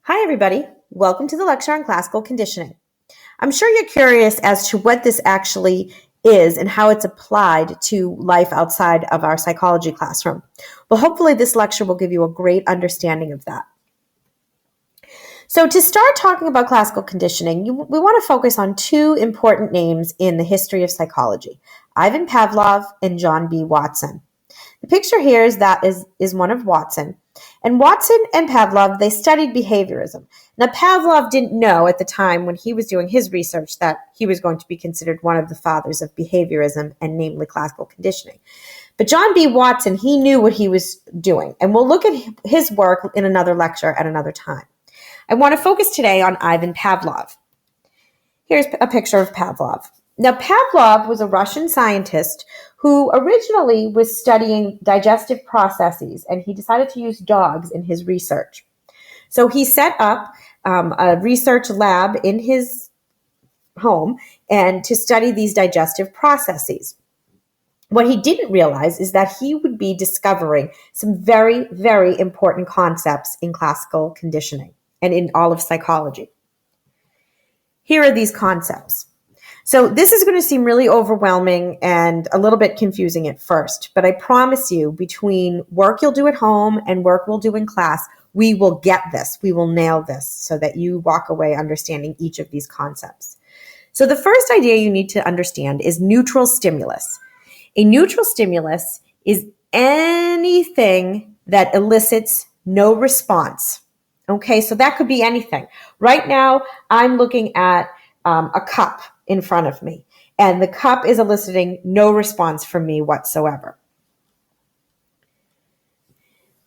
Hi, everybody. Welcome to the lecture on classical conditioning. I'm sure you're curious as to what this actually is and how it's applied to life outside of our psychology classroom. Well, hopefully this lecture will give you a great understanding of that. So to start talking about classical conditioning, we want to focus on two important names in the history of psychology, Ivan Pavlov and John B. Watson. The picture here is one of Watson. And Watson and Pavlov, they studied behaviorism. Now, Pavlov didn't know at the time when he was doing his research that he was going to be considered one of the fathers of behaviorism, and namely classical conditioning. But John B. Watson, he knew what he was doing. And we'll look at his work in another lecture at another time. I want to focus today on Ivan Pavlov. Here's a picture of Pavlov. Now, Pavlov was a Russian scientist who originally was studying digestive processes, and he decided to use dogs in his research. So he set up a research lab in his home and to study these digestive processes. What he didn't realize is that he would be discovering some very, very important concepts in classical conditioning and in all of psychology. Here are these concepts. So this is going to seem really overwhelming and a little bit confusing at first, but I promise you, between work you'll do at home and work we'll do in class, we will get this. We will nail this so that you walk away understanding each of these concepts. So the first idea you need to understand is neutral stimulus. A neutral stimulus is anything that elicits no response. Okay, so that could be anything. Right now, I'm looking at a cup in front of me, and the cup is eliciting no response from me whatsoever.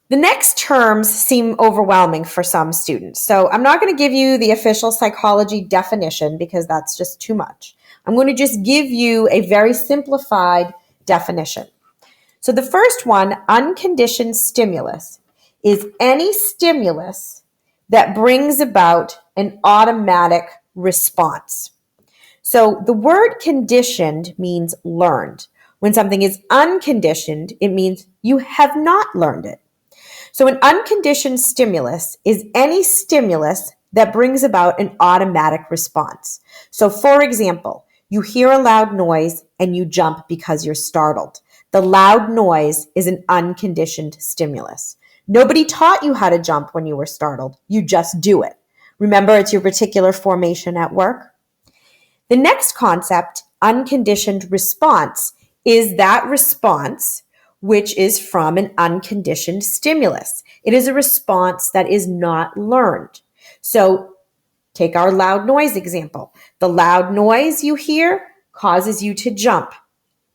The next terms seem overwhelming for some students, so I'm not going to give you the official psychology definition because that's just too much. I'm going to just give you a very simplified definition. So the first one, unconditioned stimulus, is any stimulus that brings about an automatic response. So the word conditioned means learned. When something is unconditioned, it means you have not learned it. So an unconditioned stimulus is any stimulus that brings about an automatic response. So for example, you hear a loud noise and you jump because you're startled. The loud noise is an unconditioned stimulus. Nobody taught you how to jump when you were startled. You just do it. Remember, it's your reticular formation at work. The next concept, unconditioned response, is that response which is from an unconditioned stimulus. It is a response that is not learned. So take our loud noise example. The loud noise you hear causes you to jump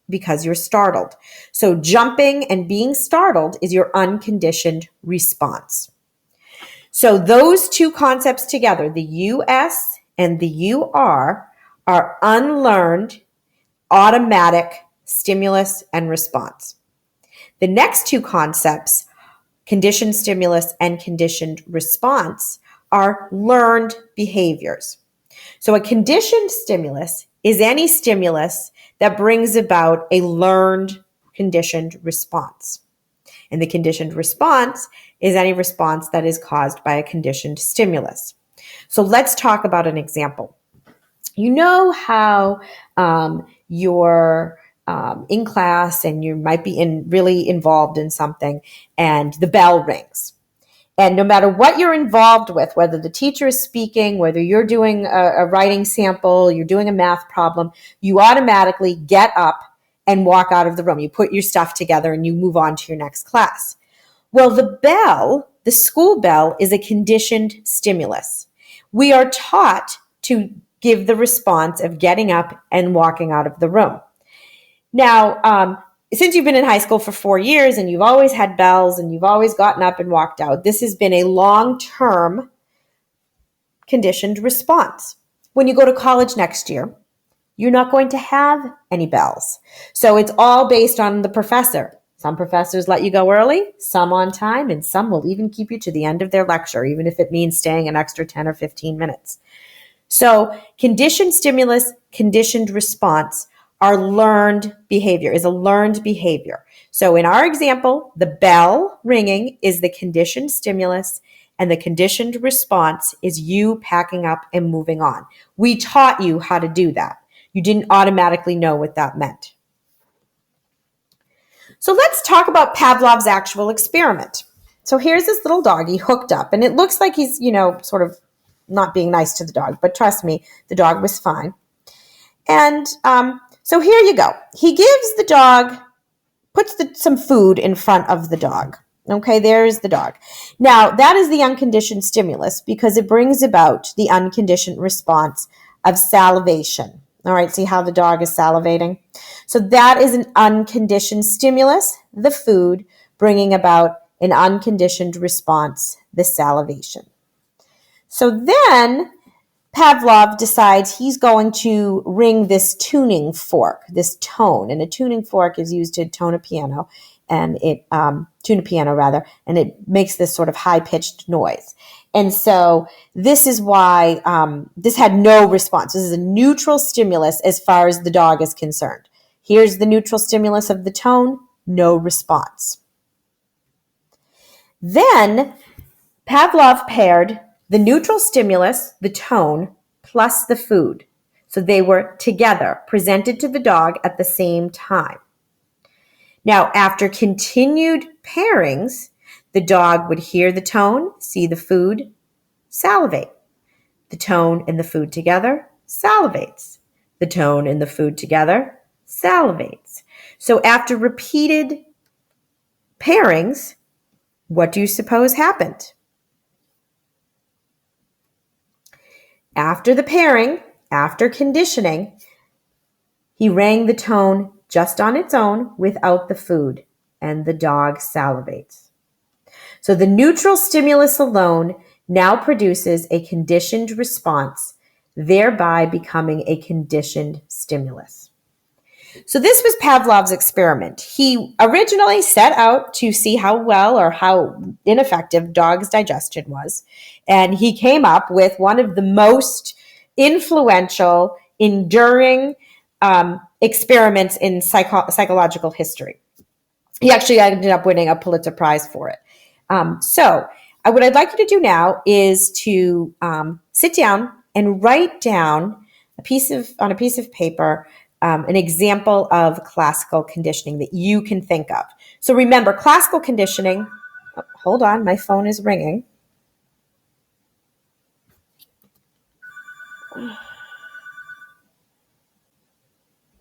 because you're startled. So jumping and being startled is your unconditioned response. So those two concepts together, the US and the UR, are unlearned automatic stimulus and response. The next two concepts, conditioned stimulus and conditioned response, are learned behaviors. So a conditioned stimulus is any stimulus that brings about a learned conditioned response. And the conditioned response is any response that is caused by a conditioned stimulus. So let's talk about an example. You know how you're in class and you might be really involved in something and the bell rings. And no matter what you're involved with, whether the teacher is speaking, whether you're doing a writing sample, you're doing a math problem, you automatically get up and walk out of the room. You put your stuff together and you move on to your next class. Well, the bell, the school bell, is a conditioned stimulus. We are taught to give the response of getting up and walking out of the room. Now, since you've been in high school for 4 years and you've always had bells and you've always gotten up and walked out, this has been a long-term conditioned response. When you go to college next year, you're not going to have any bells. So it's all based on the professor. Some professors let you go early, some on time, and some will even keep you to the end of their lecture, even if it means staying an extra 10 or 15 minutes. So conditioned stimulus, conditioned response are learned behavior, is a learned behavior. So in our example, the bell ringing is the conditioned stimulus And the conditioned response is you packing up and moving on. We taught you how to do that. You didn't automatically know what that meant. So let's talk about Pavlov's actual experiment. So here's this little doggy hooked up, and it looks like he's, sort of not being nice to the dog, but trust me, the dog was fine. And so here you go. He gives the dog, puts some food in front of the dog. Okay, there's the dog. Now, that is the unconditioned stimulus because it brings about the unconditioned response of salivation. All right, see how the dog is salivating? So that is an unconditioned stimulus, the food, bringing about an unconditioned response, the salivation. So then Pavlov decides he's going to ring this tuning fork, this tone, and a tuning fork is used to tone a piano, and tune a piano rather, and it makes this sort of high-pitched noise. And so this is why this had no response. This is a neutral stimulus as far as the dog is concerned. Here's the neutral stimulus of the tone, no response. Then Pavlov paired the neutral stimulus, the tone, plus the food. So they were together, presented to the dog at the same time. Now, after continued pairings, the dog would hear the tone, see the food, salivate. The tone and the food together, salivates. The tone and the food together, salivates. So after repeated pairings, what do you suppose happened? After the pairing, after conditioning, he rang the tone just on its own without the food, and the dog salivates. So the neutral stimulus alone now produces a conditioned response, thereby becoming a conditioned stimulus. So this was Pavlov's experiment. He originally set out to see how well or how ineffective dogs' digestion was, and he came up with one of the most influential, enduring experiments in psychological history. He actually ended up winning a Pulitzer Prize for it. So what I'd like you to do now is to sit down and write down on a piece of paper an example of classical conditioning that you can think of. So remember, classical conditioning, hold on, my phone is ringing.